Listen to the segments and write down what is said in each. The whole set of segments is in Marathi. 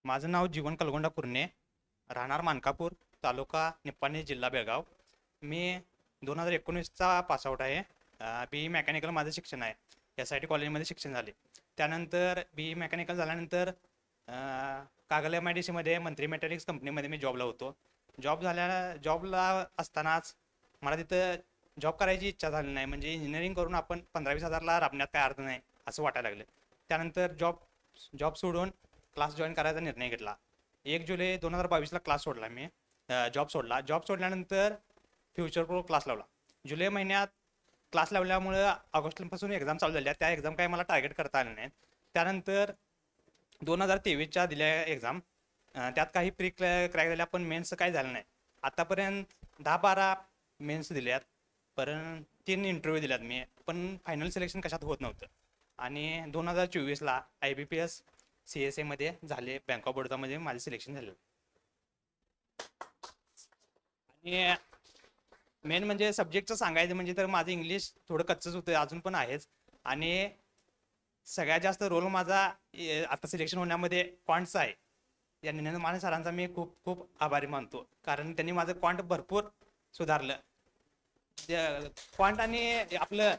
माझं नाव जीवन कलगोंडा कुर्णे, राहणार मानकापूर, तालुका निप्पाणी, जिल्हा बेळगाव. मी 2019चा पासआउट आहे. बी ई मेकॅनिकल माझं शिक्षण आहे. एस आय टी कॉलेजमध्ये शिक्षण झाले. त्यानंतर बी ई मेकॅनिकल झाल्यानंतर कागल MIDCमध्ये मंत्री मेटॅलिक्स कंपनीमध्ये मी जॉबला होतो. जॉबला असतानाच मला तिथं जॉब करायची इच्छा झाली नाही. म्हणजे इंजिनिअरिंग करून आपण 15-20 हजारला राबण्यात काय अर्थ नाही असं वाटायला लागलं. त्यानंतर जॉब जॉब सोडून क्लास जॉईन करायचा निर्णय घेतला. 1 जुलै 2022ला क्लास सोडला मी. जॉब सोडला. जॉब सोडल्यानंतर फ्युचर प्रो क्लास लावला. जुलै महिन्यात क्लास लावल्यामुळं ऑगस्टपासून एक्झाम चालू झाल्या. त्या एक्झाम काही मला टार्गेट करता आले नाहीत. त्यानंतर 2023च्या दिल्या एक्झाम. त्यात काही प्री क्रॅक झाल्या, पण मेन्स काही झालं नाही. आतापर्यंत 10-12 मेन्स दिल्यात, पण 3 इंटरव्ह्यू दिल्यात मी, पण फायनल सिलेक्शन कशात होत नव्हतं. आणि 2024ला IBPS CSA मध्ये झाले. बँक ऑफ बडोदामध्ये माझे सिलेक्शन झालेलं. आणि मेन म्हणजे सब्जेक्टचं सांगायचं म्हणजे तर माझं इंग्लिश थोडं कच्चंच होतं, अजून पण आहेच. आणि सगळ्यात जास्त रोल माझा आता सिलेक्शन होण्यामध्ये क्वांटचा आहे. या निनंद माने सरांचा मी खूप खूप आभारी मानतो, कारण त्यांनी माझं क्वांट भरपूर सुधारलं. क्वांट आणि आपलं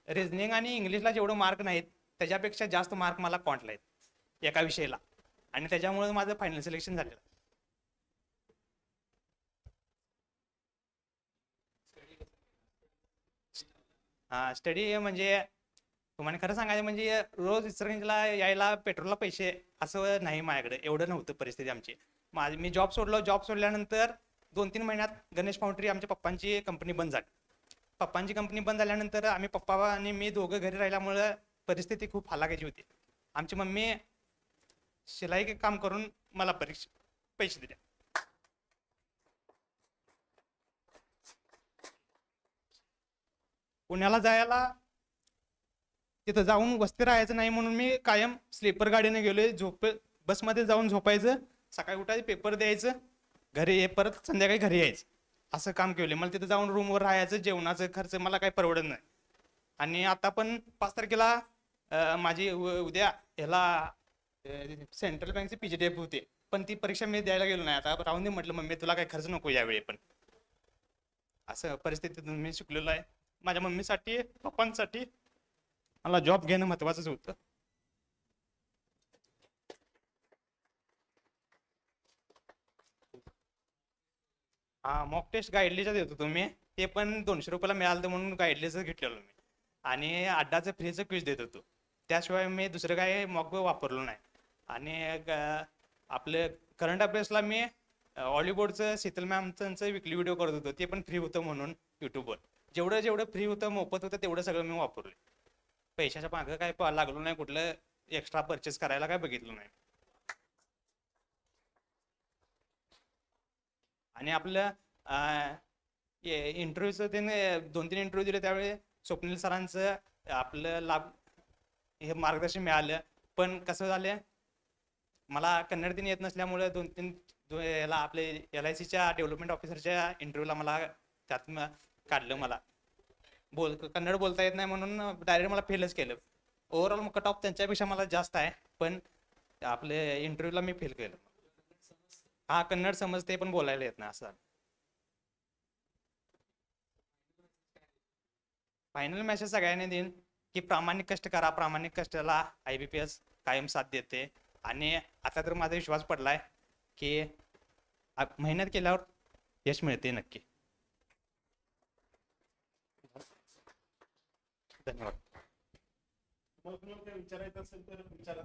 रिझनिंग आणि इंग्लिशला जेवढं मार्क नाहीत, त्याच्यापेक्षा जास्त मार्क मला क्वांटला आहेत एका विषयाला. आणि त्याच्यामुळे माझं फायनल सिलेक्शन झालेलं. स्टडी म्हणजे तुम्हाला खरं सांगायचं म्हणजे रोज इचलकरंजीला यायला पेट्रोलला पैसे असं नाही माझ्याकडे, एवढं नव्हतं परिस्थिती आमची. मी जॉब सोडलो. जॉब सोडल्यानंतर 2-3 महिन्यात गणेश फाउंड्री आमच्या पप्पांची कंपनी बंद झाली. पप्पांची कंपनी बंद झाल्यानंतर आम्ही पप्पा आणि मी दोघं घरी राहिल्यामुळं परिस्थिती खूप हालाकीची होती. आमची मम्मी शिलाई काम करून मला पैसे दिले. पुण्याला जायला तिथं जाऊन वस्ती राहायचं नाही म्हणून मी कायम स्लीपर गाडीने गेलोय. बसमध्ये जाऊन झोपायचं, सकाळी उठायचं, पेपर द्यायचं, घरी परत संध्याकाळी घरी यायचं, असं काम केलं. मला तिथं जाऊन रूमवर राहायचं, जेवणाचं खर्च मला काही परवडत नाही. आणि आता पण 5 तारखेला माझी उद्या ह्याला सेंट्रल बँकची PGDF होते, पण ती परीक्षा मी द्यायला गेलो नाही. आता राहून दे म्हटलं, मम्मी तुला काही खर्च नको यावेळी. पण असं परिस्थितीतून मी शिकलेलो आहे. माझ्या मम्मीसाठी, पप्पांसाठी मला जॉब घेणं महत्वाचंच होतं. हा, मॉक टेस्ट गाईडलीचा देतो तुम्ही, ते पण 200 रुपयाला मिळालं म्हणून गाईडलीचं घेतलेलं मी. आणि अड्डाचं फ्रीचं क्विज देत होतो. त्याशिवाय मी दुसरं काय मॉक वापरलो नाही. आणि आपलं करंट अफेअर्सला मी हॉलिवूडचं शीतल मॅमचं विकली व्हिडिओ करत होतो, ते पण फ्री होतं म्हणून यूट्यूबवर. जेवढं जेवढं फ्री होतं, मोफत होतं, तेवढं सगळं मी वापरलं. पैशाच्या मागं काय लागलो नाही, कुठलं एक्स्ट्रा परचेस करायला काय बघितलं नाही. आणि आपलं इंटरव्ह्यूचं त्याने 2-3 इंटरव्ह्यू दिले, त्यावेळी स्वप्नील सरांचं आपलं लाभ हे मार्गदर्शन मिळालं. पण कसं झालं, मला कन्नड दिन येत नसल्यामुळे 2-3 याला आपले LICच्या डेव्हलपमेंट ऑफिसरच्या इंटरव्ह्यूला मला त्यात काढलं. मला कन्नड बोलता येत नाही म्हणून डायरेक्ट मला फेलच केलं. ओव्हरऑल कट ऑफ त्यांच्यापेक्षा मला जास्त आहे, पण आपले इंटरव्ह्यूला मी फेल केलं. हा, कन्नड समजते पण बोलायला येत नाही असं. फायनल मेसेज सगळ्यांनी देईन की प्रामाणिक कष्ट करा. प्रामाणिक कष्टाला IBPS कायम साथ देते. आणि आता तर माझा विश्वास पडलाय की मेहनत केल्यावर यश मिळते नक्की. धन्यवाद. तुम्हाला काही विचारायचं असेल तर विचारा.